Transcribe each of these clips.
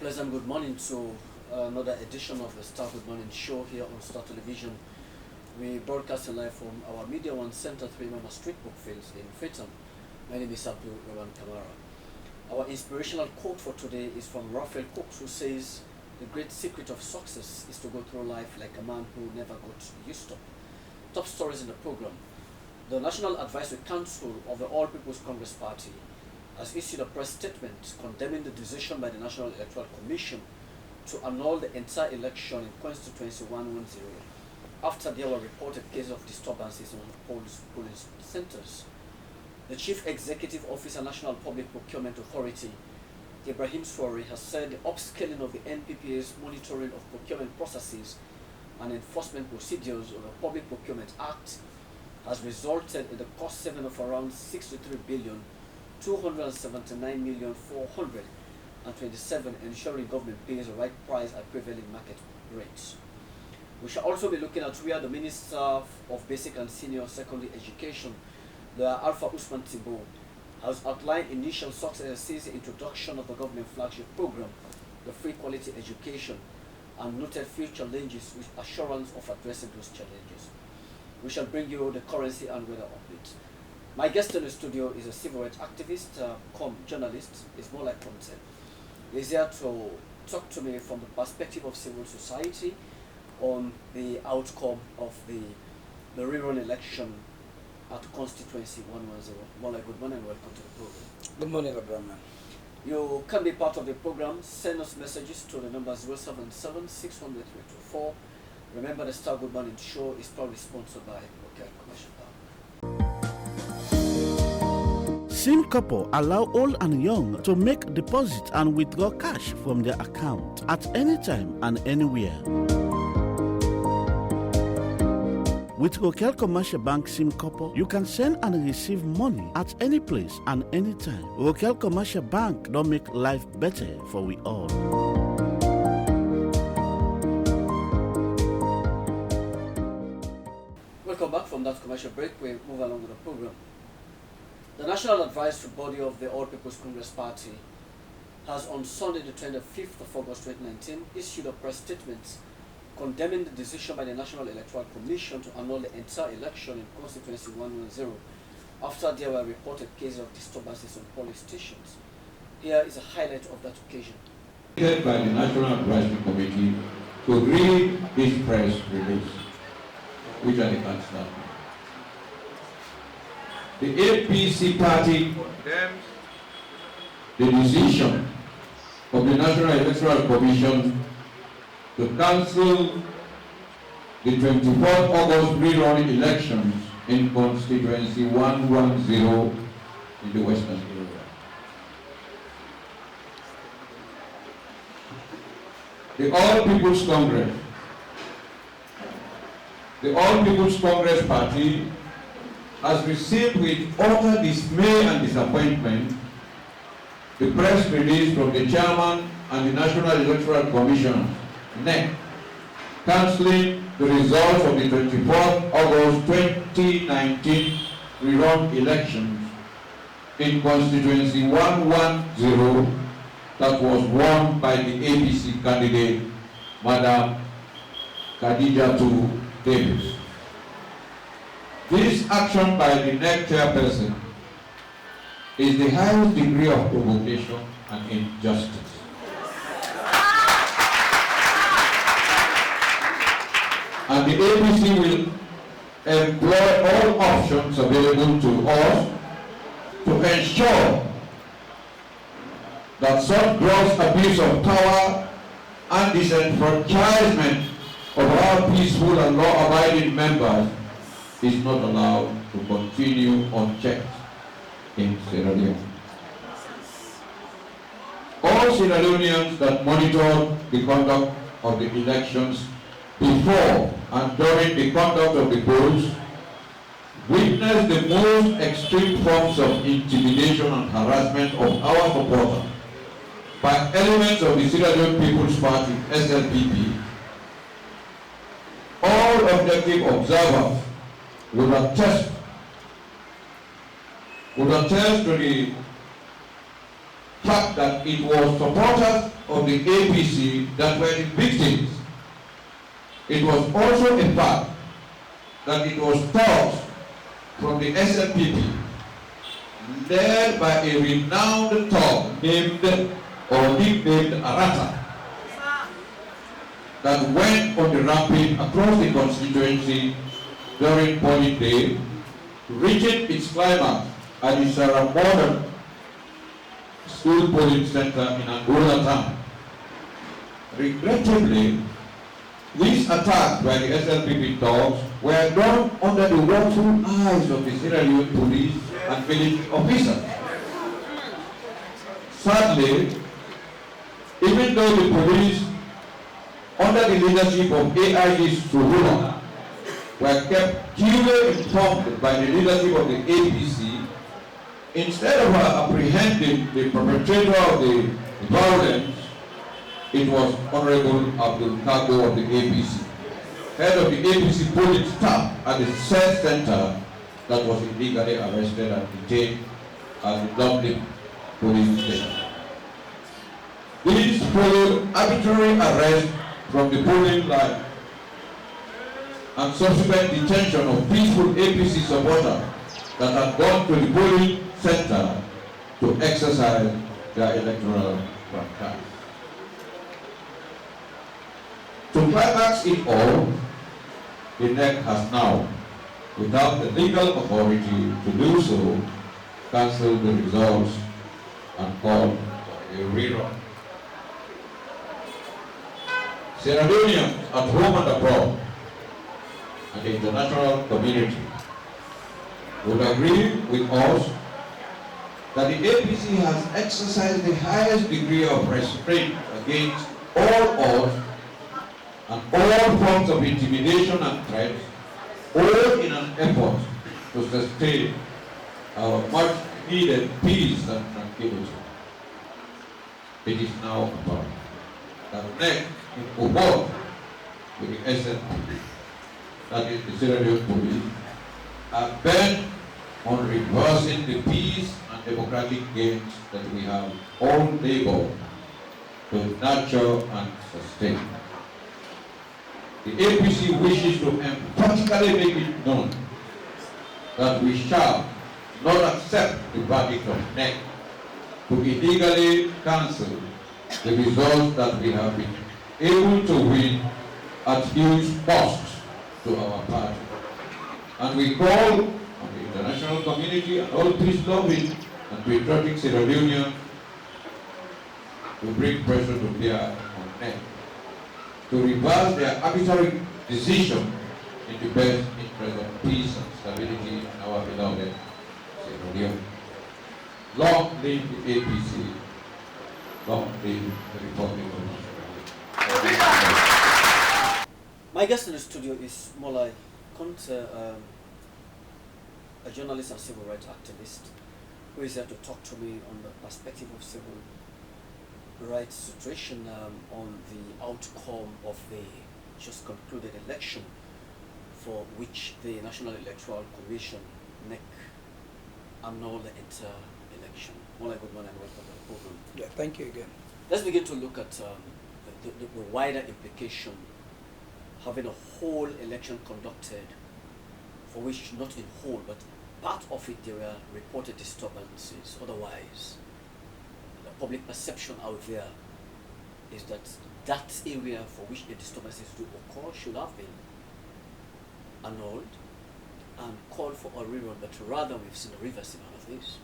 pleasant good morning to another edition of the Star Good Morning Show here on Star Television. We broadcast live from our Media One Center, 3 Mama Street, Brookfields in Freetown. My name is Abdul Rawan Kamara. Our inspirational quote for today is from Raphael Cooks, who says, "The great secret of success is to go through life like a man who never got used up." Top stories in the program. The National Advisory Council of the All People's Congress Party has issued a press statement condemning the decision by the National Electoral Commission to annul the entire election in Constituency 110 after there were reported cases of disturbances on polling centers. The Chief Executive Officer, National Public Procurement Authority, Ibrahim Swari, has said the upscaling of the NPPA's monitoring of procurement processes and enforcement procedures of the Public Procurement Act has resulted in the cost saving of around 63,279,427, ensuring government pays the right price at prevailing market rates. We shall also be looking at where the Minister of Basic and Senior Secondary Education, the Alpha Usman Tibo, has outlined initial successes since the introduction of the government flagship program, the Free Quality Education, and noted future challenges with assurance of addressing those challenges. We shall bring you the currency and weather updates. My guest in the studio is a civil rights activist, journalist, is more like content. He's here to talk to me from the perspective of civil society on the outcome of the rerun election at Constituency 110. Mola, good morning and welcome to the program. Good morning, Abraham. You can be part of the program. Send us messages to the number 077-600-324. Remember, the Star Good Morning Show is proudly sponsored by Local Commercial Bank. SimCorp allow old and young to make deposit and withdraw cash from their account at any time and anywhere. With Local Commercial Bank SimCorp, you can send and receive money at any place and any time. Local Commercial Bank don't make life better for we all. Welcome back from that commercial break. We move along with the program. The National Advisory Body of the All People's Congress Party has on Sunday the 25th of August 2019 issued a press statement condemning the decision by the National Electoral Commission to annul the entire election in Constituency 110 after there were reported cases of disturbances on polling stations. Here is a highlight of that occasion. By the National Advisory Committee to read this press release, which I can start. The APC party condemns the decision of the National Electoral Commission to cancel the 24th August rerun elections in Constituency 110 in the Western area. The All People's Congress Party has received with utter dismay and disappointment the press release from the Chairman and the National Electoral Commission, NEC, cancelling the results of the 24th August 2019 rerun elections in Constituency 110 that was won by the APC candidate, Madam Khadijatu Davis. This action by the NEC chairperson is the highest degree of provocation and injustice. And the APC will employ all options available to us to ensure that such gross abuse of power and disenfranchisement of our peaceful and law-abiding members is not allowed to continue unchecked in Sierra Leone. All Sierra Leoneans that monitored the conduct of the elections before and during the conduct of the polls witnessed the most extreme forms of intimidation and harassment of our supporters by elements of the Sierra Leone People's Party, SLPP. All objective observers would attest to the fact that it was supporters of the APC that were the victims. It was also a fact that it was taught from the SNPP, led by a renowned thug named or nicknamed Arata, that went on the rampage across the constituency during polling day, reaching its climax at the Sarah Modern School Polling Center in Angola town. Regrettably, these attacks by the SLPP dogs were done under the watchful eyes of the Sierra Leone police and military officers. Sadly, even though the police, under the leadership of AIG Suhula, were kept duly informed by the leadership of the APC, instead of apprehending the perpetrator of the violence, it was Honorable Abdul Kago of the APC, head of the APC polling staff at the said center, that was illegally arrested and detained at the Dublin police station. These followed arbitrary arrest from the polling line and subsequent detention of peaceful APC supporters that had gone to the polling center to exercise their electoral franchise. To climax it all, the NEC has now, without the legal authority to do so, cancelled the results and called for a rerun. Sierra Leoneans at home and abroad, and the international community would agree with us that the APC has exercised the highest degree of restraint against all odds and all forms of intimidation and threats, all in an effort to sustain our much needed peace and tranquility. It is now apparent that NEC in accord with the SNP, that is the Sierra Leone police, are bent on reversing the peace and democratic gains that we have all labored to nurture and sustain. The APC wishes to emphatically make it known that we shall not accept the verdict of NEC to illegally cancel the results that we have been able to win at huge cost to our party. And we call on the international community and all peace-loving and patriotic Sierra Leoneans to bring pressure to bear on NEC to reverse their arbitrary decision in the best interest of peace and stability in our beloved Sierra Leone. Long live the APC, long live the Republic of Sierra Leone. My guest in the studio is Molai Conte, a journalist and civil rights activist, who is here to talk to me on the perspective of civil rights situation on the outcome of the just concluded election, for which the National Electoral Commission, NEC, annulled the entire election. Molai, good morning and welcome to the program. Yeah, thank you again. Let's begin to look at the wider implication, having a whole election conducted, for which not in whole, but part of it there were reported disturbances. Otherwise, the public perception out there is that that area for which the disturbances do occur should have been annulled and called for a rerun, but rather we've seen a reversing of this.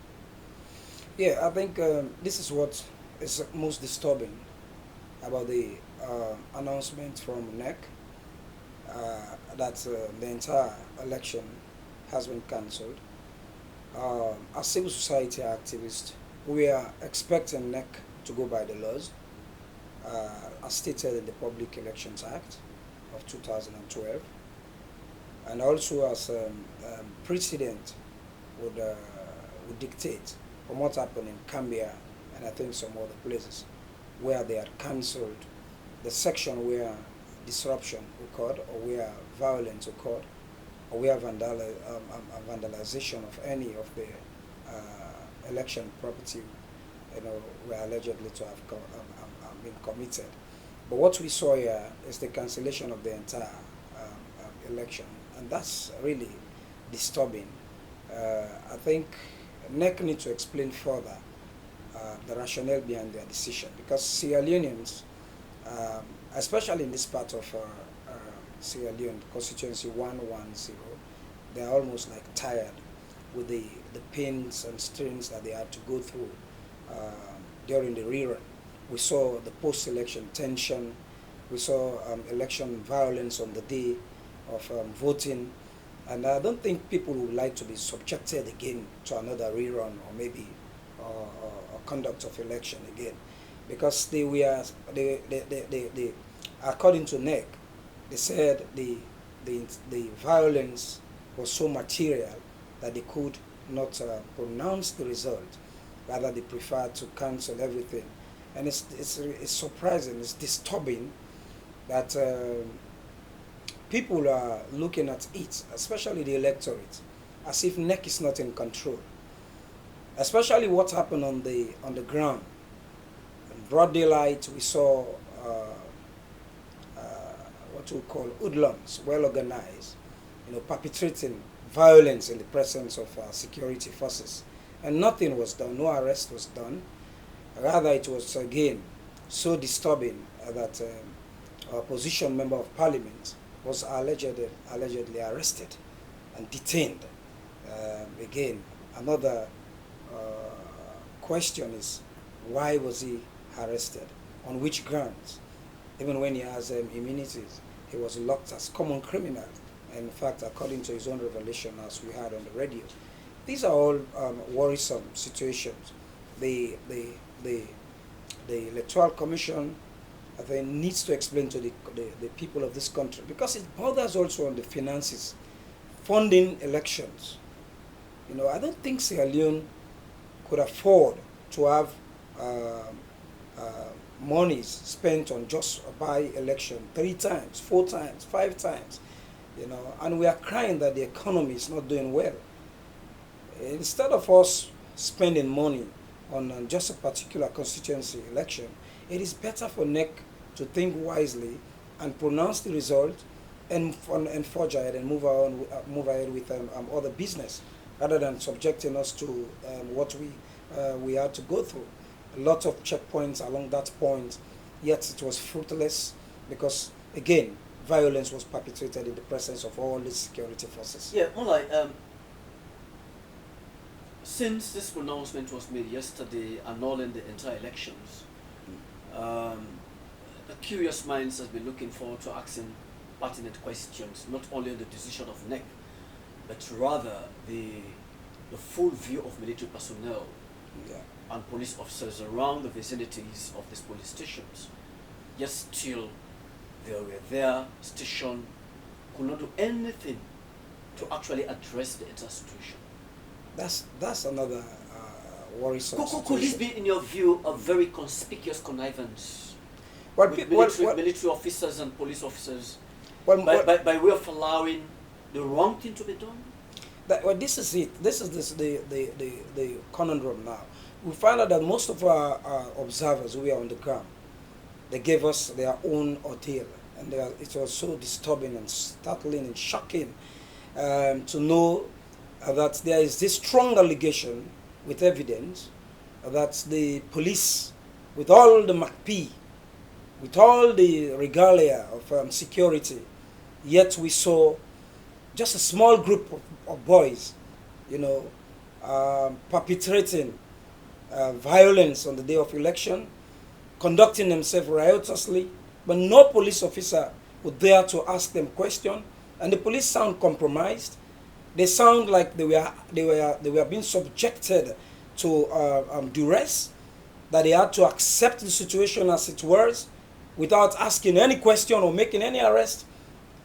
Yeah, I think this is what is most disturbing about the announcement from NEC that the entire election has been cancelled. As civil society activists, we are expecting NEC to go by the laws as stated in the Public Elections Act of 2012, and also as precedent would dictate from what happened in Cambia and I think some other places where they had cancelled the section where disruption occurred or where violence occurred or where vandalization of any of the election property, were allegedly to have been committed. But what we saw here is the cancellation of the entire election, and that's really disturbing. I think NEC need to explain further the rationale behind their decision, because Sierra Leoneans, especially in this part of Sierra Leone, constituency 110, they are almost like tired with the pains and strains that they had to go through during the rerun. We saw the post-election tension. We saw election violence on the day of voting. And I don't think people would like to be subjected again to another rerun or maybe conduct of election again. Because according to NEC, they said the violence was so material that they could not pronounce the result. Rather, they preferred to cancel everything. And it's surprising, it's disturbing that people are looking at it, especially the electorate, as if NEC is not in control. Especially what happened on the ground. In broad daylight, we saw what we call hoodlums, well organized, perpetrating violence in the presence of security forces. And nothing was done, no arrest was done. Rather, it was again so disturbing that a opposition member of parliament was allegedly arrested and detained. Again, another question is, why was he arrested? On which grounds? Even when he has immunities, he was locked as common criminal. In fact, according to his own revelation, as we heard on the radio, these are all worrisome situations. The Electoral Commission, I think, needs to explain to the people of this country, because it borders also on the finances, funding elections. I don't think Sierra Leone could afford to have monies spent on just a by-election 3 times, 4 times, 5 times, and we are crying that the economy is not doing well. Instead of us spending money on just a particular constituency election, it is better for NEC to think wisely and pronounce the result and forge ahead and move ahead with other business, rather than subjecting us to what we had to go through. A lot of checkpoints along that point, yet it was fruitless because, again, violence was perpetrated in the presence of all the security forces. Yeah, Mulai, since this pronouncement was made yesterday annulling the entire elections, the curious minds has been looking forward to asking pertinent questions, not only on the decision of NEC, but rather the full view of military personnel and police officers around the vicinities of these police stations. Yet still, they were there, stationed, could not do anything to actually address the entire situation. That's another worrisome situation. Could this be, in your view, a very conspicuous connivance with military officers and police officers by way of allowing the wrong thing to be done? This is it. This is the conundrum now. We find out that most of our observers who were on the ground, they gave us their own ordeal, and it was so disturbing and startling and shocking to know that there is this strong allegation with evidence that the police, with all the MACP, with all the regalia of security, yet we saw just a small group of boys, perpetrating violence on the day of election, conducting themselves riotously, but no police officer would dare to ask them question, and the police sound compromised. They sound like they were being subjected to duress, that they had to accept the situation as it was, without asking any question or making any arrest,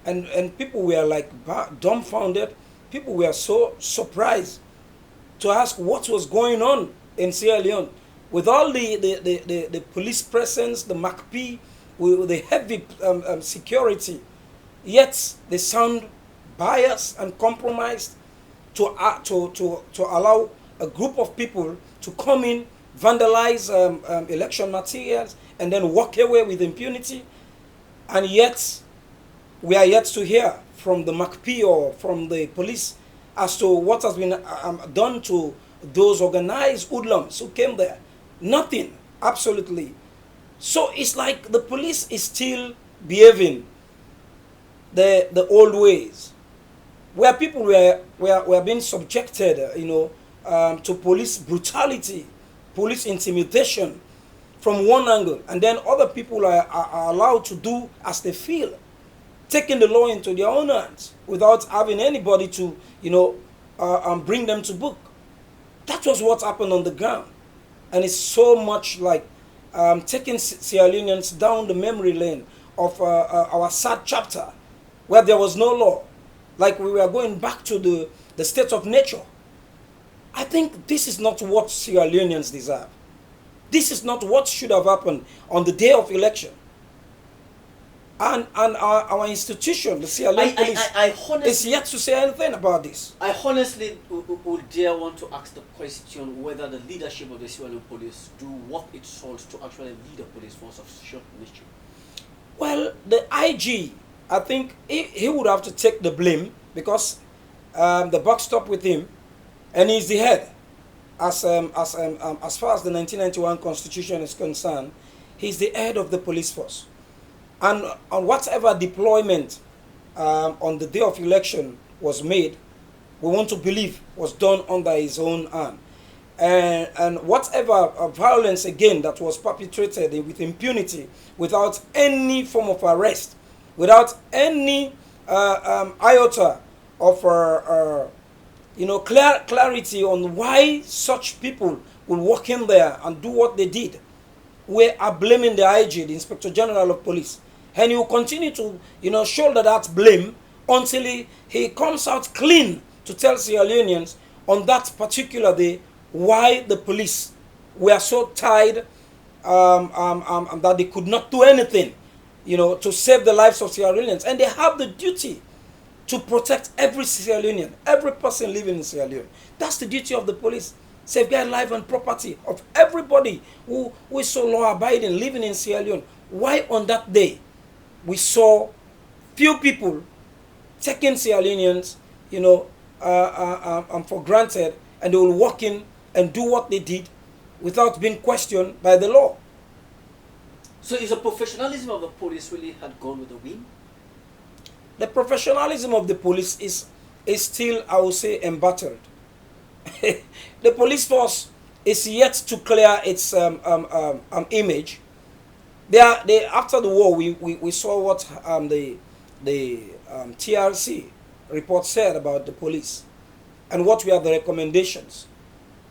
and people were like dumbfounded. People were so surprised to ask what was going on in Sierra Leone, with all the police presence, the MACP, with the heavy security, yet they sound biased and compromised to allow a group of people to come in vandalize election materials, and then walk away with impunity. And yet, we are yet to hear from the MACP or from the police as to what has been done to those organized hoodlums who came there. Nothing, absolutely. So it's like the police is still behaving the old ways, where people were being subjected, to police brutality, police intimidation from one angle, and then other people are allowed to do as they feel, taking the law into their own hands without having anybody to, bring them to book. That was what happened on the ground. And it's so much like taking Sierra Leoneans down the memory lane of our sad chapter where there was no law, like we were going back to the state of nature. I think this is not what Sierra Leoneans deserve. This is not what should have happened on the day of election. And our institution, the Sierra Leone Police, is yet to say anything about this. I honestly would dare want to ask the question whether the leadership of the Sierra Leone Police do what it sought to actually lead a police force of short nature. Well, the IG, I think he would have to take the blame because the buck stopped with him, and he's the head. As far as the 1991 Constitution is concerned, he's the head of the police force. And on whatever deployment on the day of election was made, we want to believe was done under his own hand. And whatever violence again that was perpetrated with impunity, without any form of arrest, without any iota of clarity on why such people would walk in there and do what they did, we are blaming the IG, the Inspector General of Police. And he will continue to, shoulder that blame until he comes out clean to tell Sierra Leoneans on that particular day why the police were so tired that they could not do anything, to save the lives of Sierra Leoneans. And they have the duty to protect every Sierra Leonean, every person living in Sierra Leone. That's the duty of the police. Safeguard life and property of everybody who is so law-abiding, living in Sierra Leone. Why on that day we saw few people taking Sierra Leoneans, for granted, and they will walk in and do what they did without being questioned by the law. So is the professionalism of the police really had gone with the wind? The professionalism of the police is still, I would say, embattled. The police force is yet to clear its image. After the war, we saw what the TRC report said about the police and what were the recommendations.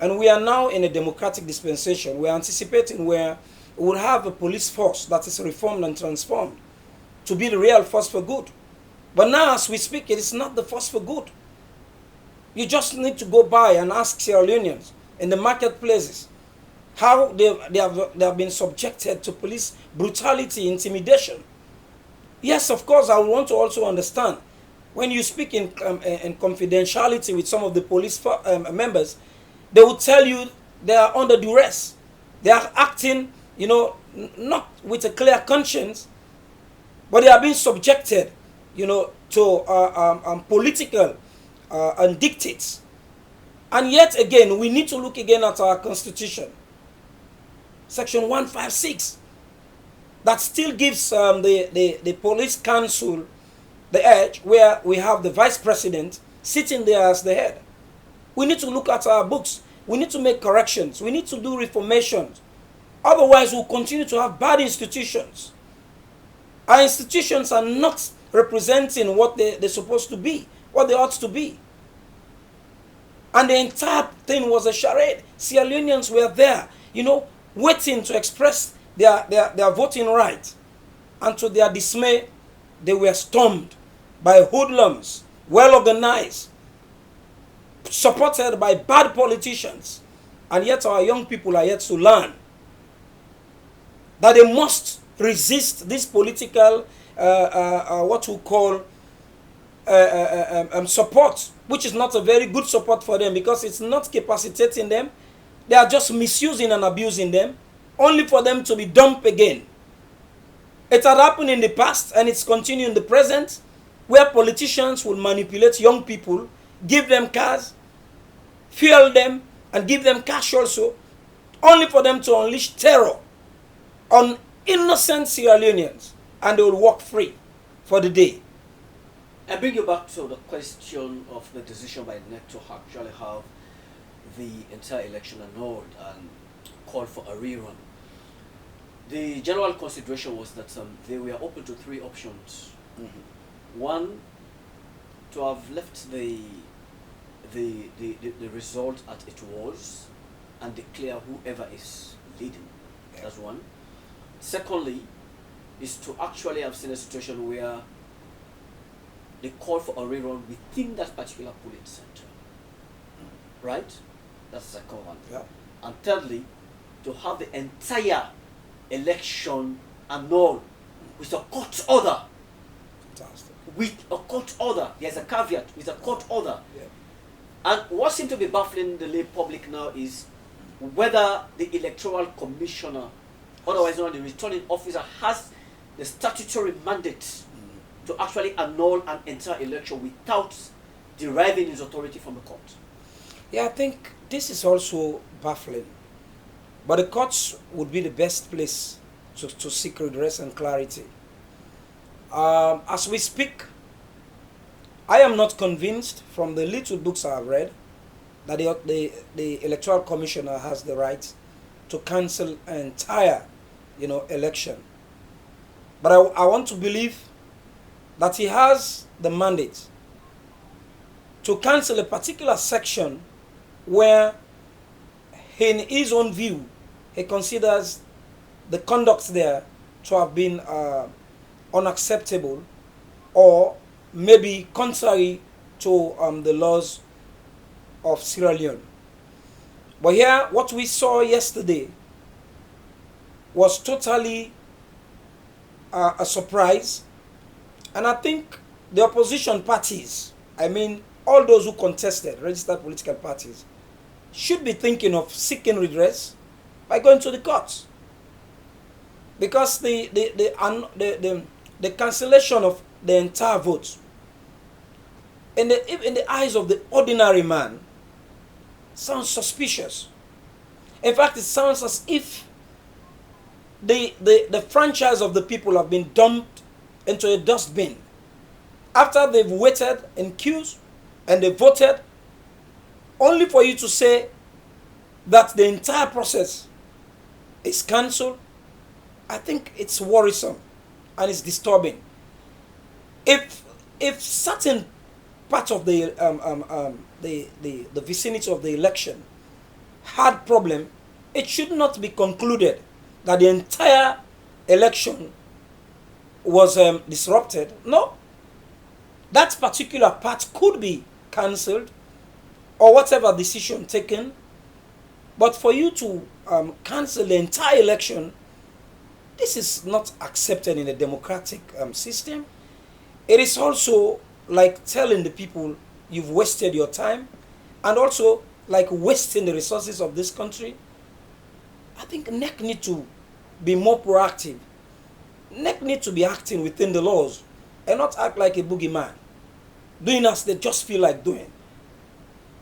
And we are now in a democratic dispensation. We are anticipating where we will have a police force that is reformed and transformed to be the real force for good. But now as we speak, it is not the force for good. You just need to go by and ask Sierra Leoneans in the marketplaces how they have been subjected to police brutality, intimidation. Yes, of course, I want to also understand when you speak in confidentiality with some of the police members, they will tell you they are under duress. They are acting, not with a clear conscience, but they are being subjected, to political and dictates. And yet again, we need to look again at our constitution. Section 156, that still gives the police council the edge, where we have the vice president sitting there as the head. We need to look at our books. We need to make corrections. We need to do reformations. Otherwise, we'll continue to have bad institutions. Our institutions are not representing what they're supposed to be, what they ought to be. And the entire thing was a charade. Sierra Leoneans were there, waiting to express their voting right. And to their dismay, they were stormed by hoodlums, well organized, supported by bad politicians. And yet our young people are yet to learn that they must resist this political, what we call support, which is not a very good support for them because it's not capacitating them. They are just misusing and abusing them, only for them to be dumped again. It had happened in the past, and it's continuing in the present, where politicians will manipulate young people, give them cars, fuel them, and give them cash also, only for them to unleash terror on innocent Sierra Leoneans, and they will walk free for the day. I bring you back to the question of the decision by NEC to actually have the entire election annulled and call for a rerun. The general consideration was that they were open to three options. One, to have left the result as it was and declare whoever is leading. That's one. Secondly, is to actually have seen a situation where they call for a rerun within that particular polling center. Right? That's the second one. Yeah. And thirdly, to have the entire election annulled with a court order. Fantastic. With a court order. There's a caveat, with a court order. Yeah. And what seems to be baffling the lay public now is whether the Electoral Commissioner, otherwise known as the returning officer, has the statutory mandate to actually annul an entire election without deriving his authority from the court. Yeah, I think this is also baffling. But the courts would be the best place to seek redress and clarity. As we speak, I am not convinced from the little books I have read that the Electoral Commissioner has the right to cancel an entire, election. But I want to believe that he has the mandate to cancel a particular section where, in his own view, he considers the conduct there to have been unacceptable or maybe contrary to the laws of Sierra Leone. But here, what we saw yesterday was totally a surprise. And I think the opposition parties, all those who contested, registered political parties, should be thinking of seeking redress by going to the courts. Because the cancellation of the entire vote, in the eyes of the ordinary man, sounds suspicious. In fact, it sounds as if the franchise of the people have been dumped into a dustbin after they've waited in queues and they voted, only for you to say that the entire process is cancelled. I think it's worrisome and it's disturbing. If certain part of the vicinity of the election had problem, it should not be concluded that the entire election was disrupted. No. That particular part could be cancelled or whatever decision taken. But for you to cancel the entire election, this is not accepted in a democratic system. It is also like telling the people you've wasted your time, and also like wasting the resources of this country. I think NEC need to be more proactive. NEC need to be acting within the laws and not act like a boogeyman, doing as they just feel like doing.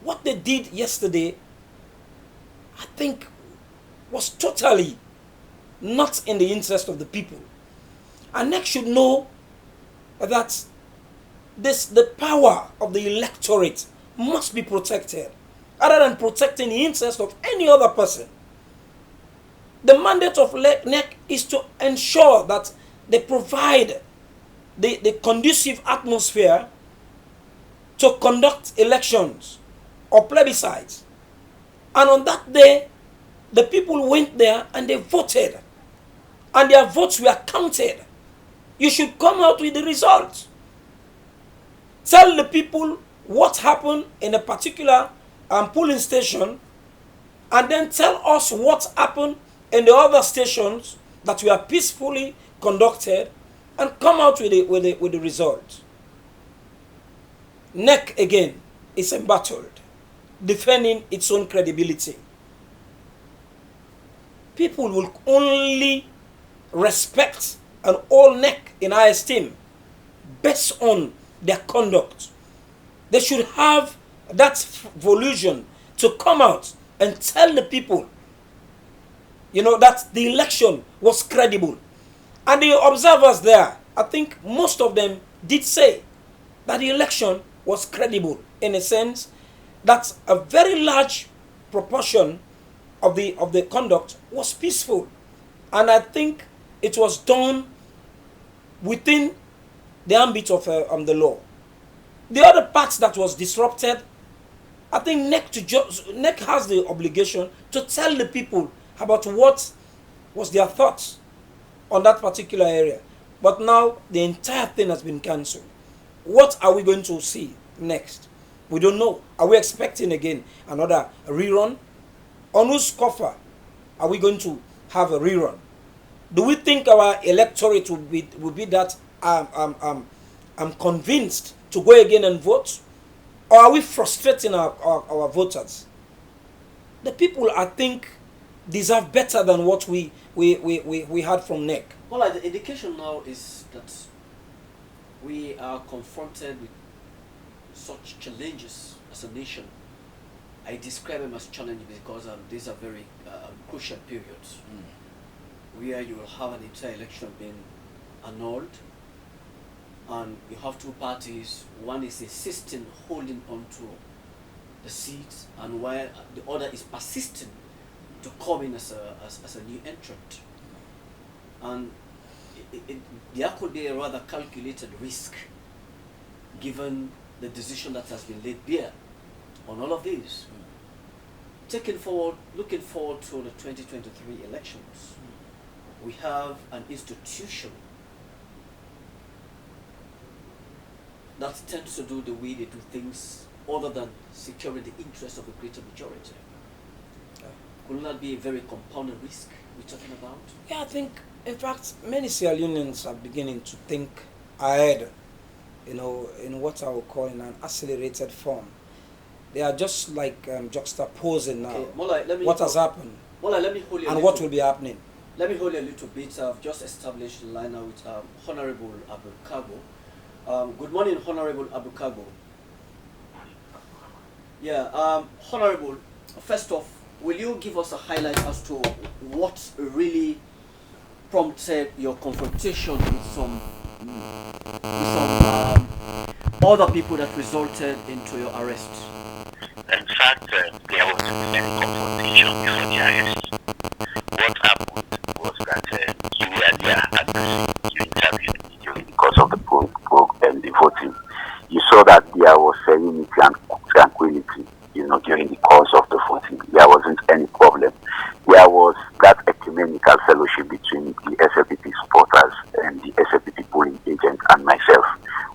What they did yesterday, I think, was totally not in the interest of the people. And NEC should know that the power of the electorate must be protected, other than protecting the interest of any other person. The mandate of NEC is to ensure that they provide the conducive atmosphere to conduct elections or plebiscites. And on that day, the people went there and they voted. And their votes were counted. You should come out with the results. Tell the people what happened in a particular polling station, and then tell us what happened in the other stations that were peacefully conducted, and come out with the result. NEC again is embattled, defending its own credibility. people will only respect and hold NEC in high esteem based on their conduct. They should have that volition to come out and tell the people, that the election was credible. And the observers there, I think most of them did say that the election was credible, in a sense that a very large proportion of the conduct was peaceful. And I think it was done within the ambit of the law. The other part that was disrupted, I think NEC has the obligation to tell the people about what was their thoughts on that particular area. But now the entire thing has been cancelled. What are we going to see next? We don't know. Are we expecting again another rerun? On whose coffer are we going to have a rerun? Do we think our electorate will be that I'm convinced to go again and vote? Or are we frustrating our voters? The people, I think, deserve better than what we had from NEC. Well, the indication now is that we are confronted with such challenges as a nation. I describe them as challenges because these are very crucial periods where you will have an entire election being annulled, and you have two parties. One is insisting holding on to the seats, and while the other is persisting to come in as a new entrant. And there could be a rather calculated risk given the decision that has been laid bare on all of these. Looking forward to the 2023 elections, we have an institution that tends to do the way they do things other than securing the interests of the greater majority. Could that be a very compounded risk we're talking about? Yeah, I think, in fact, many Sierra Leoneans are beginning to think ahead, in what I would call in an accelerated form. They are just like juxtaposing now what has happened let me hold you and what will be happening. Let me hold you a little bit. I've just established the line now with Honorable Abu Kago. Good morning, Honorable Abu Kago. Yeah, Honorable, first off, will you give us a highlight as to what really prompted your confrontation with some other people that resulted into your arrest? In fact, there wasn't any confrontation before the arrest. What happened was that you were there at you interviewed me during the course of the voting. You saw that there was serenity and tranquility, during the course of the voting. There wasn't any problem. There was that ecumenical fellowship between the SLPP supporters and the SLPP polling agent and myself.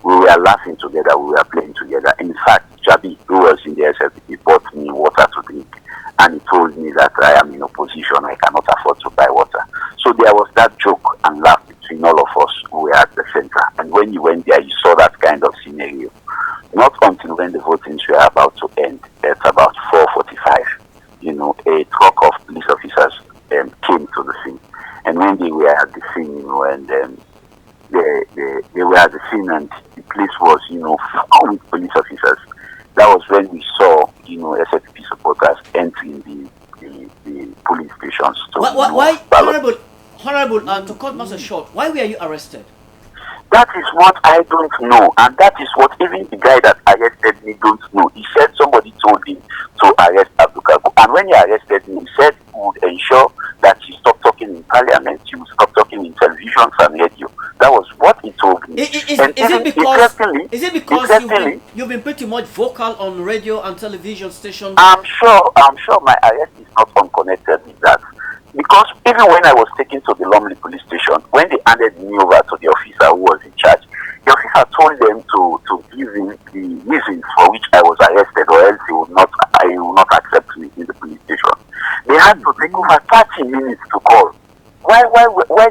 We were laughing together, we were playing together. In fact, Jabi, who was in the SLPP, bought me water to drink, and he told me that I am in opposition, I cannot afford to buy water. So there was that joke and laugh between all of us who were at the center. And when you went there, you saw that kind of scenario. Not until when the votings were about to end, at about 4:45, a truck of police officers came to the scene. And when they were at the scene, and they were at the scene, and the place was, full with police officers. That was when we saw, SFP supporters entering the police stations. Why, Honorable, to cut matters short, why were you arrested? That is what I don't know, and that is what even the guy that arrested me don't know. He said somebody told him to arrest Abdukago, and when he arrested me, he said he would ensure that he stopped talking in parliament, he would stop talking in televisions and radio. That was what he told me. Is it because you've been pretty much vocal on radio and television stations? I'm sure my arrest is not unconnected with that. Because even when I was taken to the Lumley police station, when they handed me over to the officer who was in charge, the officer told them to give him the reasons for which I was arrested, or else he will not accept me in the police station. They had to take over 30 minutes to call. Why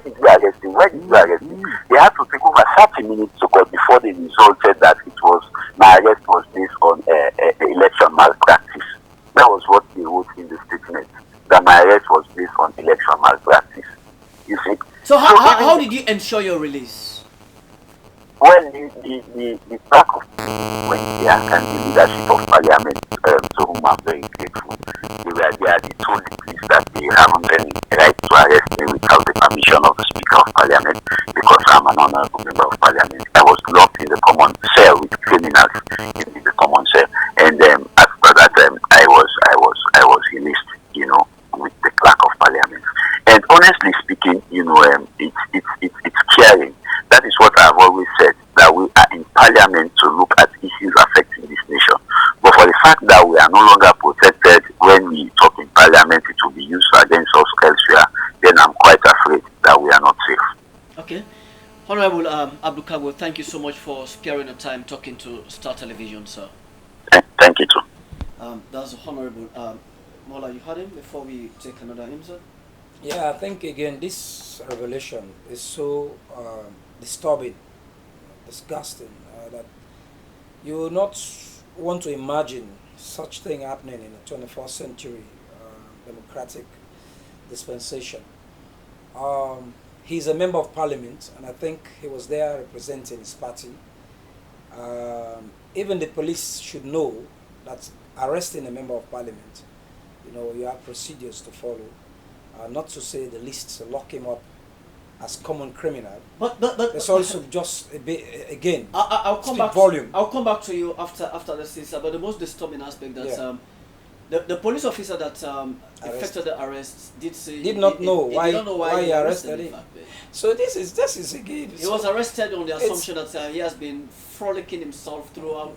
did you arrest him? Why did you arrest him? They had to take over 30 minutes to call before they resulted that my arrest was based on election malpractice. That was what they wrote in the statement, that my arrest was based on election malpractice. ensure your release? Well, the back of went there and the leadership of parliament, to whom I'm very grateful. They were there, they told the police that they haven't any right to arrest me without the permission of the Speaker of Parliament because I'm an honorable member of Parliament. I was locked in the common cell with criminals in the common cell. And after that, I was released, with the clerk of Parliament. And honestly speaking, it's caring. That is what I've always said, that we are in Parliament to look at issues affecting this nation. But for the fact that we are no longer protected when we talk in Parliament, it will be used against us elsewhere, then I'm quite afraid that we are not safe. Okay. Honorable Abdul Kagwe, thank you so much for sparing the time talking to Star Television, sir. Thank you, too. That's Honorable Mola. You heard him before we take another answer? Yeah, I think again this revelation is so disturbing, disgusting, that you will not want to imagine such thing happening in the 21st century democratic dispensation. He's a member of parliament, and I think he was there representing his party. Even the police should know that arresting a member of parliament, you have procedures to follow. Not to say the least, to lock him up as common criminal. But there's also just a bit again. I'll come back. Volume. I'll come back to you after this is about the most disturbing aspect that the police officer that effected the arrest did not know why he arrested him. So this is again. He was arrested on the assumption that he has been frolicking himself throughout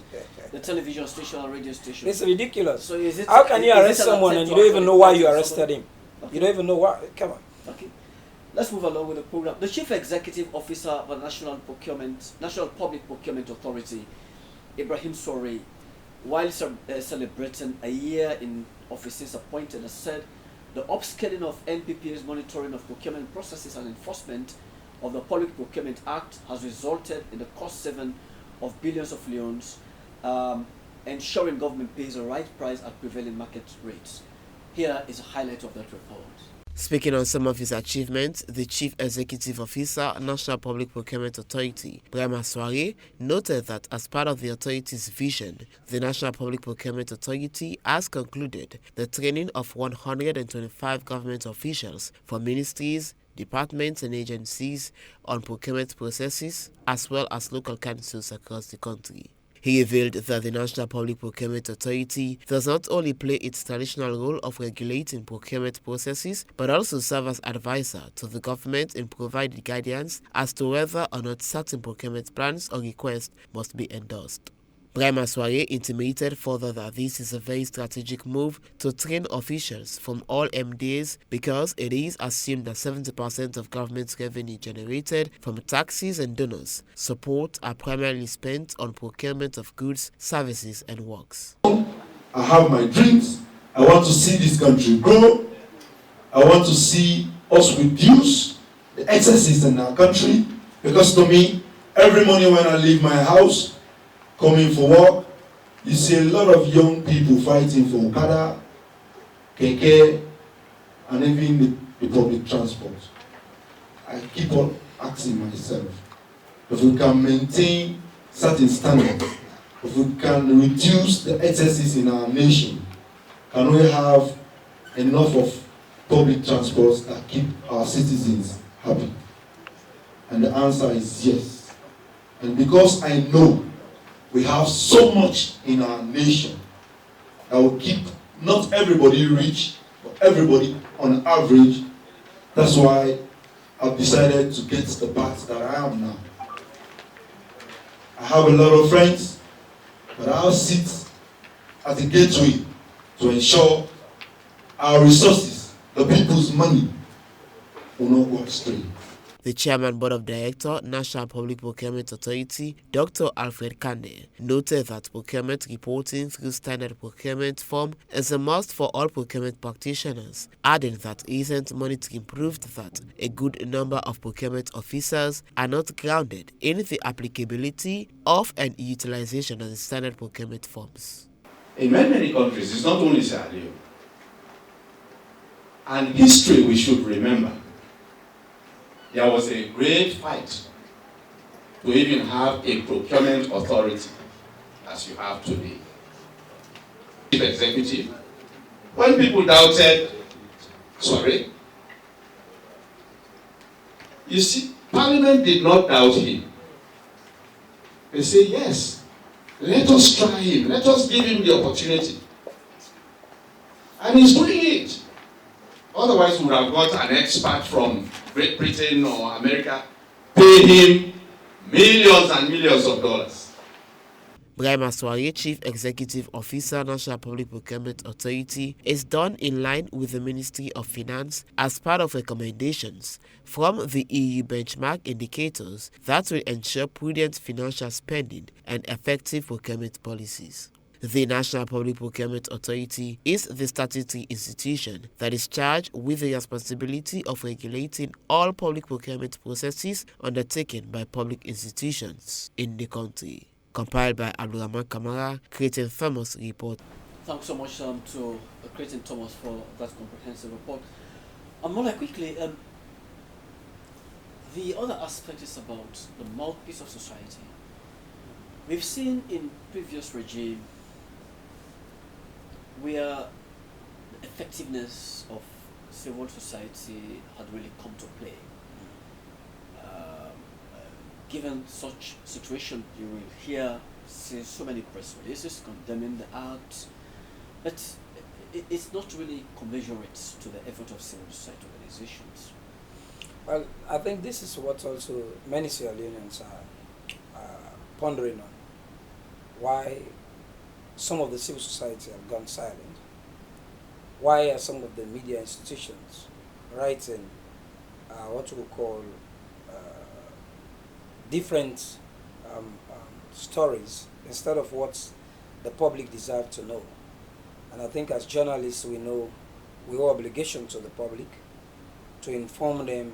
the television station and radio station. It's ridiculous. So how can you arrest someone and you don't even know why you arrested him? Okay. You don't even know why. Come on. Okay. Let's move along with the program. The Chief Executive Officer of the National Public Procurement Authority, Ibrahim Sory, while celebrating a year in office since appointed, has said the upscaling of NPPA's monitoring of procurement processes and enforcement of the Public Procurement Act has resulted in the cost saving of billions of loans, ensuring government pays the right price at prevailing market rates. Here is a highlight of that report. Speaking on some of his achievements, the Chief Executive Officer, National Public Procurement Authority, Brahma Soare, noted that as part of the authority's vision, the National Public Procurement Authority has concluded the training of 125 government officials for ministries, departments and agencies on procurement processes, as well as local councils across the country. He revealed that the National Public Procurement Authority does not only play its traditional role of regulating procurement processes, but also serve as advisor to the government and provide guidance as to whether or not certain procurement plans or requests must be endorsed. Brahma Soare intimated further that this is a very strategic move to train officials from all MDAs because it is assumed that 70% of government revenue generated from taxes and donors support are primarily spent on procurement of goods, services and works. I have my dreams. I want to see this country grow. I want to see us reduce the excesses in our country, because to me, every morning when I leave my house, coming for work, you see a lot of young people fighting for Okada, Keke, and even the public transport. I keep on asking myself, if we can maintain certain standards, if we can reduce the excesses in our nation, can we have enough of public transports that keep our citizens happy? And the answer is yes. And because I know we have so much in our nation that will keep not everybody rich, but everybody on average. That's why I've decided to get to the path that I am now. I have a lot of friends, but I'll sit at the gateway to ensure our resources, the people's money, will not go astray. The Chairman Board of Directors, National Public Procurement Authority, Dr. Alfred Kande, noted that procurement reporting through standard procurement form is a must for all procurement practitioners, adding that recent monitoring proved that a good number of procurement officers are not grounded in the applicability of and utilization of the standard procurement forms. In many countries, it's not only Sierra Leone. And history we should remember. there was a great fight to even have a procurement authority as you have today. Chief executive, when people doubted, sorry, you see, Parliament did not doubt him. They say, yes, let us try him, let us give him the opportunity. And he's doing it. Otherwise, we would have got an expert from Great Britain or America, pay him millions and millions of dollars. Brian Maswari, Chief Executive Officer, National Public Procurement Authority, is done in line with the Ministry of Finance as part of recommendations from the EU benchmark indicators that will ensure prudent financial spending and effective procurement policies. The National Public Procurement Authority is the statutory institution that is charged with the responsibility of regulating all public procurement processes undertaken by public institutions in the country. Compiled by Abdulrahman Kamara, Creighton Thomas report. Thanks so much to Creighton Thomas for that comprehensive report. Mola, quickly, the other aspect is about the mouthpiece of society. We've seen in previous regime where the effectiveness of civil society had really come to play. Given such situation, you will see so many press releases condemning the act, but it's not really commensurate to the effort of civil society organizations. Well, I think this is what also many Sierra Leoneans are pondering on. Why some of the civil society have gone silent? Why are some of the media institutions writing what we call different stories instead of what the public deserve to know? And I think as journalists we know we owe obligation to the public to inform them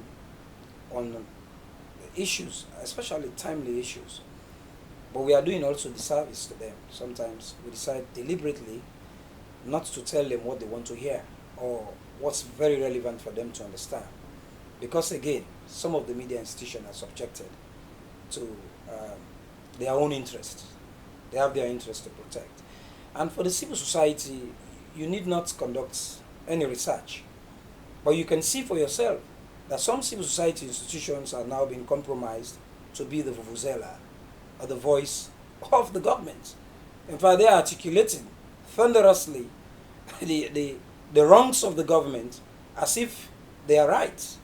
on the issues, especially timely issues. But we are doing also disservice to them. Sometimes we decide deliberately not to tell them what they want to hear or what's very relevant for them to understand. Because again, some of the media institutions are subjected to their own interests. They have their interests to protect. And for the civil society, you need not conduct any research. But you can see for yourself that some civil society institutions are now being compromised to be the vuvuzela or the voice of the government. In fact, they are articulating thunderously the wrongs of the government as if they are right.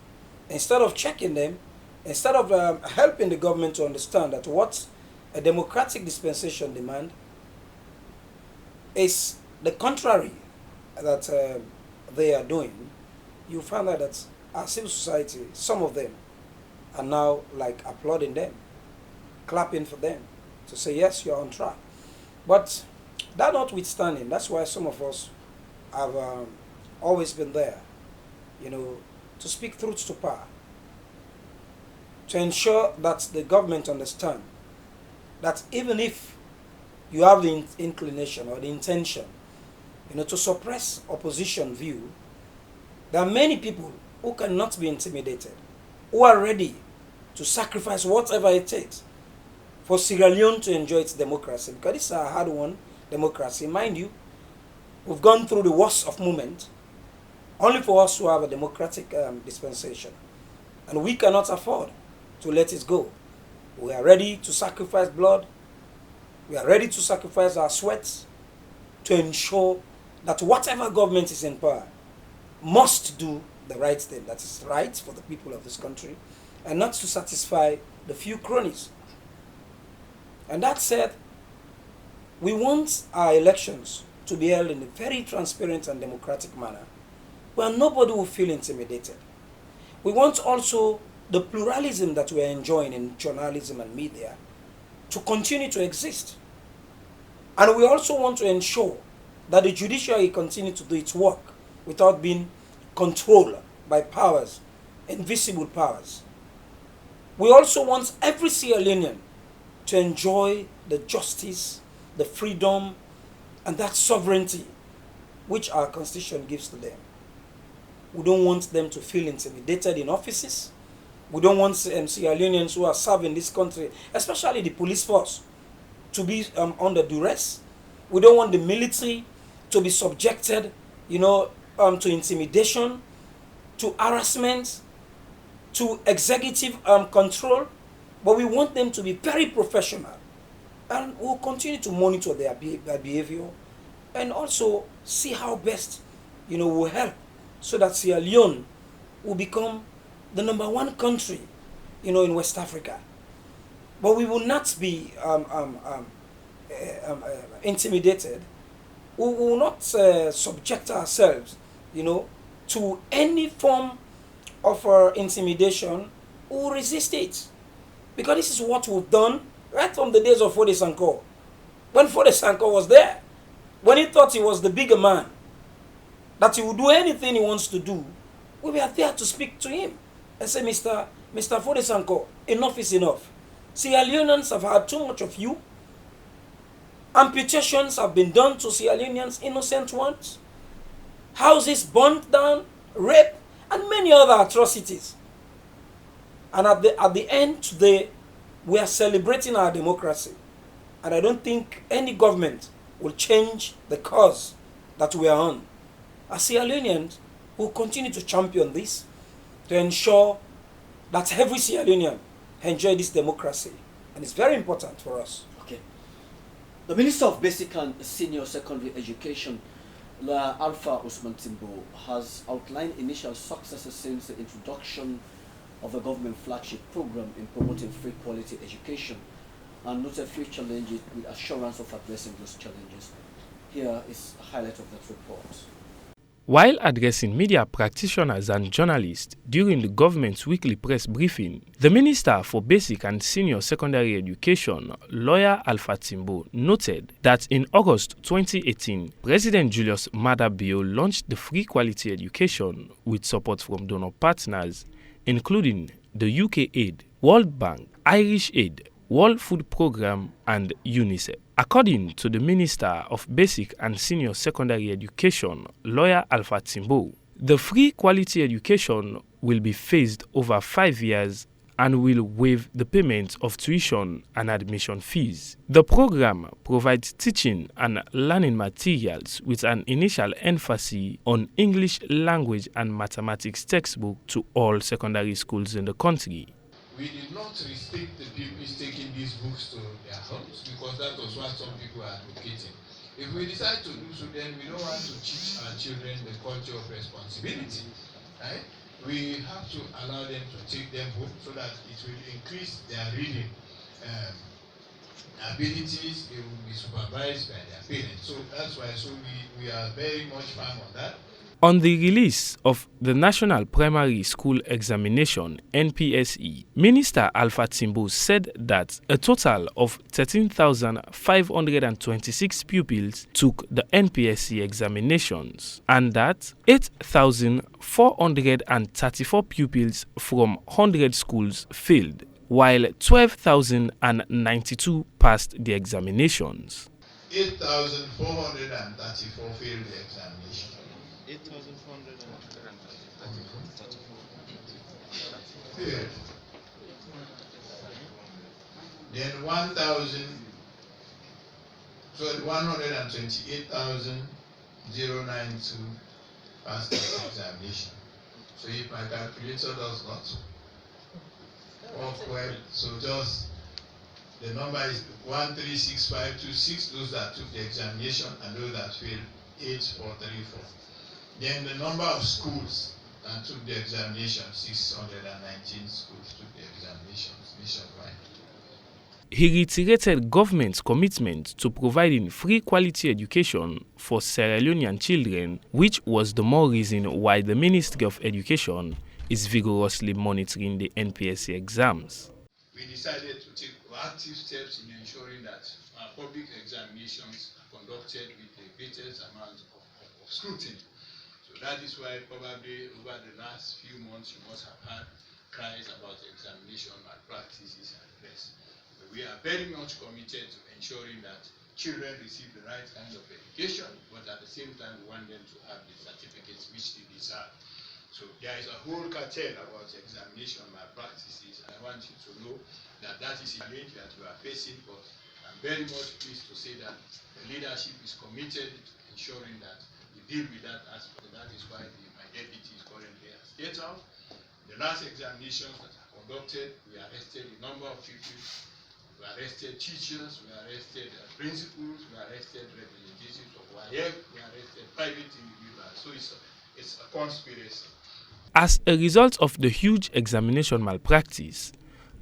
Instead of checking them, instead of helping the government to understand that what a democratic dispensation demand is the contrary that they are doing, you find out that our civil society, some of them, are now like applauding them, clapping for them, to say, yes, you're on track. But that notwithstanding, that's why some of us have always been there, to speak truth to power, to ensure that the government understand that even if you have the inclination or the intention, to suppress opposition view, there are many people who cannot be intimidated, who are ready to sacrifice whatever it takes for Sierra Leone to enjoy its democracy. Because this is a hard-won democracy. Mind you, we've gone through the worst of moment only for us to have a democratic dispensation. And we cannot afford to let it go. We are ready to sacrifice blood. We are ready to sacrifice our sweat to ensure that whatever government is in power must do the right thing, that is right for the people of this country, and not to satisfy the few cronies. And that said, we want our elections to be held in a very transparent and democratic manner, where nobody will feel intimidated. We want also the pluralism that we are enjoying in journalism and media to continue to exist. And we also want to ensure that the judiciary continue to do its work without being controlled by powers, invisible powers. We also want every Sierra Leonean to enjoy the justice, the freedom, and that sovereignty which our constitution gives to them. We don't want them to feel intimidated in offices. We don't want Sierra Leoneans who are serving this country, especially the police force, to be under duress. We don't want the military to be subjected, to intimidation, to harassment, to executive control. But we want them to be very professional. And we'll continue to monitor their behavior and also see how best, will help so that Sierra Leone will become the #1 country, in West Africa. But we will not be intimidated. We will not subject ourselves, to any form of intimidation. We will resist it. Because this is what we've done right from the days of Foday Sankoh. When Foday Sankoh was there, when he thought he was the bigger man, that he would do anything he wants to do, we were there to speak to him and say, Mr. Foday Sankoh, enough is enough. Sierra Leoneans have had too much of you. Amputations have been done to Sierra Leoneans, innocent ones. Houses burnt down, rape, and many other atrocities. And at the end today, we are celebrating our democracy. And I don't think any government will change the cause that we are on. As Sierra Leoneans, will continue to champion this to ensure that every Sierra Leonean enjoy this democracy. And it's very important for us. Okay. The Minister of Basic and Senior Secondary Education, Lawyer Alpha Usman Timbo, has outlined initial successes since the introduction of the government flagship program in promoting free quality education and noted a few challenges with assurance of addressing those challenges. Here is a highlight of that report. While addressing media practitioners and journalists during the government's weekly press briefing, the Minister for Basic and Senior Secondary Education, Lawyer Alpha Timbo, noted that in August 2018, President Julius Maada Bio launched the Free Quality Education with support from donor partners, including the UK Aid, World Bank, Irish Aid, World Food Programme, and UNICEF. According to the Minister of Basic and Senior Secondary Education, Lawyer Alpha Timbo, the free quality education will be phased over 5 years and will waive the payment of tuition and admission fees. The program provides teaching and learning materials with an initial emphasis on English language and mathematics textbook to all secondary schools in the country. We did not restrict the pupils taking these books to their homes because that was what some people are advocating. If we decide to do so, then we don't want to teach our children the culture of responsibility. Right? We have to allow them to take them home so that it will increase their reading abilities. They will be supervised by their parents. So that's why we are very much firm on that. On the release of the National Primary School Examination, NPSE, Minister Alpha Timbo said that a total of 13,526 pupils took the NPSE examinations and that 8,434 pupils from 100 schools failed, while 12,092 passed the examinations. 8,434 failed the examination. 8,434. Then 128,092 passed the examination. So if my calculator does not work well, so just the number is 136526, those that took the examination and those that failed, 8434. Then the number of schools that took the examination, 619 schools took the examinations nationwide. He reiterated government's commitment to providing free quality education for Sierra Leonean children, which was the more reason why the Ministry of Education is vigorously monitoring the NPSE exams. We decided to take active steps in ensuring that our public examinations are conducted with the greatest amount of scrutiny. So that is why probably over the last few months you must have had cries about examination malpractices and the rest. But we are very much committed to ensuring that children receive the right kind of education, but at the same time we want them to have the certificates which they deserve. So there is a whole cartel about examination malpractices, and I want you to know that that is a challenge that we are facing, but I'm very much pleased to say that the leadership is committed to ensuring that we deal with that aspect. That is why my deputy is currently at State House. The last examinations that are conducted, we arrested a number of people. We arrested teachers, we arrested principals, we arrested representatives of WAEC, we arrested private individuals. So it's a conspiracy. As a result of the huge examination malpractice,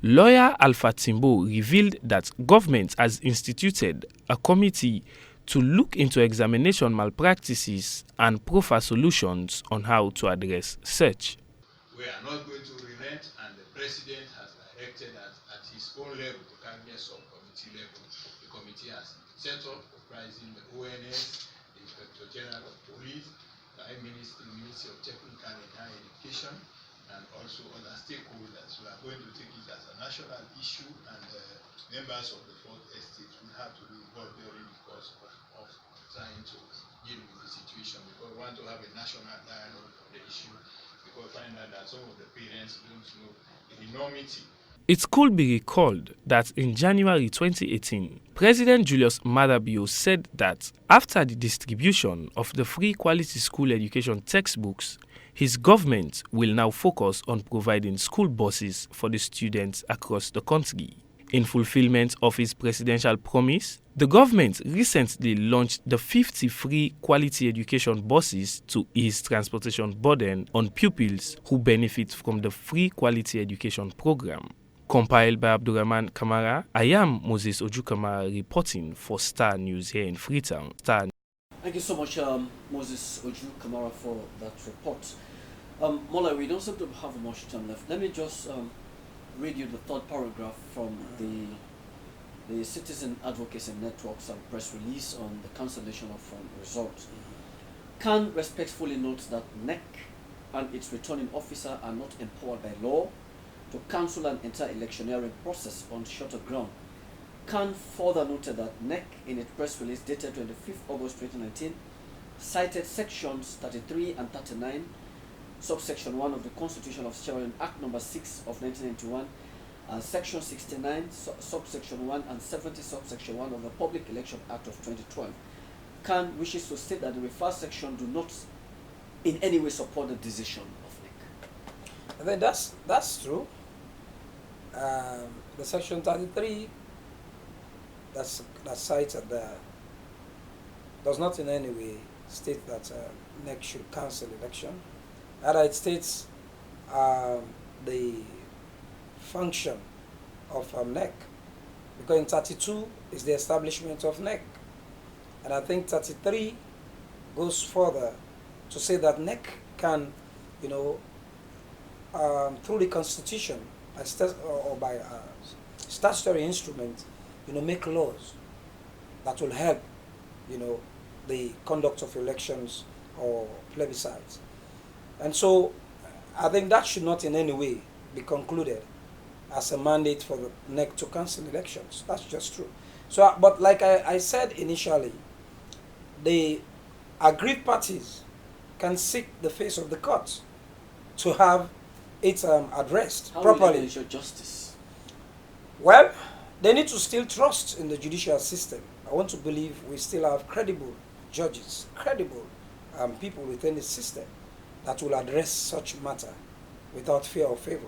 lawyer Alpha Timbo revealed that government has instituted a committee to look into examination malpractices and proffer solutions on how to address such. We are not going to relent, and the president has directed us at his own level, the cabinet subcommittee level. The committee has been set up, comprising the ONS, the Inspector General of Police, the Ministry of Technical and Higher Education, and also other stakeholders. We are going to take it as a national issue, and members of the Fourth Estate will have to be involved during the course of trying to deal with the situation, because we want to have a national dialogue on the issue, because we find out that some of the parents don't know the enormity. It could be recalled that in January 2018, President Julius Maada Bio said that after the distribution of the free quality school education textbooks, his government will now focus on providing school buses for the students across the country. In fulfillment of his presidential promise, the government recently launched the 50 free quality education buses to ease transportation burden on pupils who benefit from the free quality education program. Compiled by Abdurrahman Kamara, I am Moses Ojukamara reporting for Star News here in Freetown. Star. Thank you so much, Moses Ojukamara, for that report. Mola, we don't seem to have much time left. Let me just read you the third paragraph from the Citizen Advocacy Network's press release on the cancellation of results. CAN respectfully notes that NEC and its returning officer are not empowered by law to cancel an entire electioneering process on shorter ground. CAN further noted that NEC, in its press release dated 25th August 2019, cited sections 33 and 39, subsection 1 of the Constitution of Sierra Leone Act No. 6 of 1991, section 69, subsection 1, and 70, subsection 1 of the Public Election Act of 2012. CAN wishes to state that the referred section do not in any way support the decision of NEC. I think that's true. The section 33 that's cited there does not in any way state that NEC should cancel election. Rather, it states the function of NEC, because in 32 is the establishment of NEC, and I think 33 goes further to say that NEC can, through the Constitution or by a statutory instrument, make laws that will help, the conduct of elections or plebiscites. And so I think that should not in any way be concluded as a mandate for the NEC to cancel elections. That's just true. So, but like I said initially, the aggrieved parties can seek the face of the court to have it addressed properly. How will they ensure justice? Well, they need to still trust in the judicial system. I want to believe we still have credible judges, credible people within the system that will address such matter without fear or favor.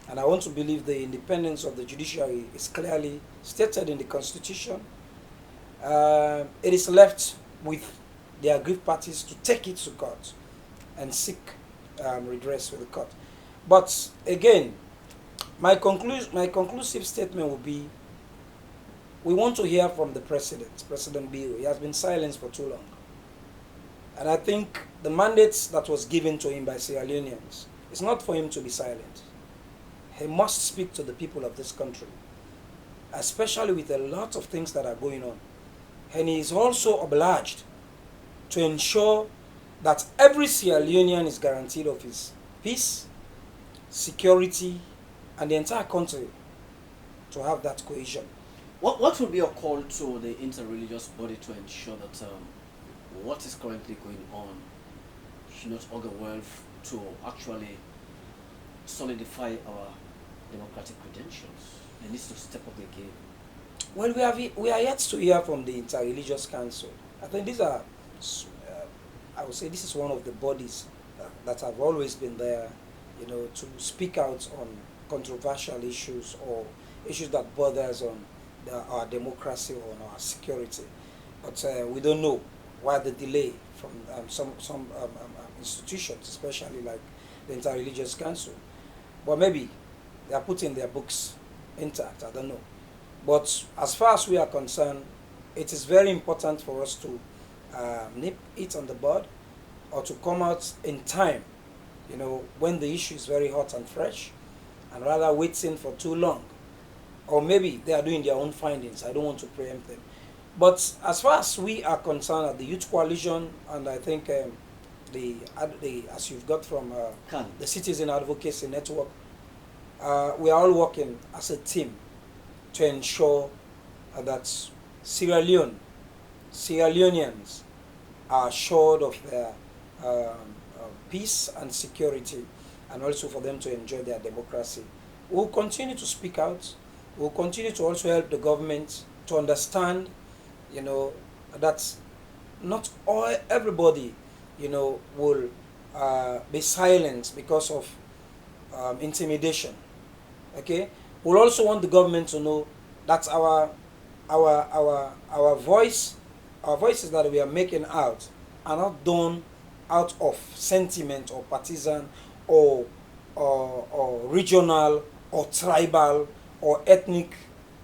And I want to believe the independence of the judiciary is clearly stated in the Constitution. It is left with the aggrieved parties to take it to court and seek redress with the court. But again, my conclusive statement will be, we want to hear from the President, President Bio. He has been silenced for too long. And I think the mandates that was given to him by Sierra Leoneans, it's not for him to be silent. He must speak to the people of this country, especially with a lot of things that are going on. And he is also obliged to ensure that every Sierra Leonean is guaranteed of his peace, security, and the entire country to have that cohesion. What would be your call to the interreligious body to ensure that what is currently going on should not augur well to actually solidify our democratic credentials? It needs to step up the game. Well, we are yet to hear from the Interreligious Council. I think these are, I would say, this is one of the bodies that have always been there, you know, to speak out on controversial issues or issues that borders on our democracy or on our security. But we don't know why the delay from some institutions, especially like the Interreligious Council. But maybe they are putting their books intact, I don't know. But as far as we are concerned, it is very important for us to nip it on the bud or to come out in time, you know, when the issue is very hot and fresh, and rather waiting for too long. Or maybe they are doing their own findings. I don't want to preempt them. But as far as we are concerned, at the Youth Coalition, and I think as you've got from the Citizen Advocacy Network, we are all working as a team to ensure that Sierra Leoneans are assured of their peace and security, and also for them to enjoy their democracy. We'll continue to speak out. We'll continue to also help the government to understand, you know, that not everybody, you know, will be silenced because of intimidation. Okay. We'll also want the government to know that our voices that we are making out are not done out of sentiment or partisan or regional or tribal or ethnic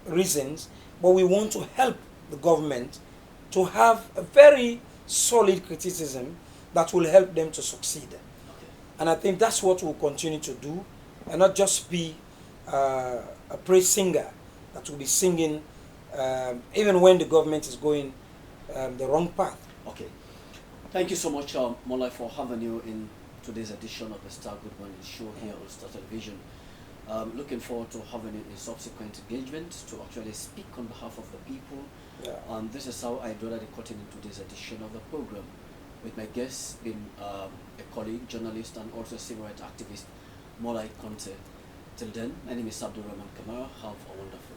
reasons, but we want to help the government to have a very solid criticism that will help them to succeed. Okay. And I think that's what we'll continue to do, and not just be a praise singer that will be singing even when the government is going the wrong path. Okay. Thank you so much, Molai, for having you in today's edition of the Star Good Morning Show here on Star Television. Looking forward to having you in subsequent engagement to actually speak on behalf of the people. Yeah. This is how I draw the curtain in today's edition of the program, with my guest being a colleague, journalist, and also civil rights activist, Molai Conte. Till then, my name is Abdul Rahman Kamara. Have a wonderful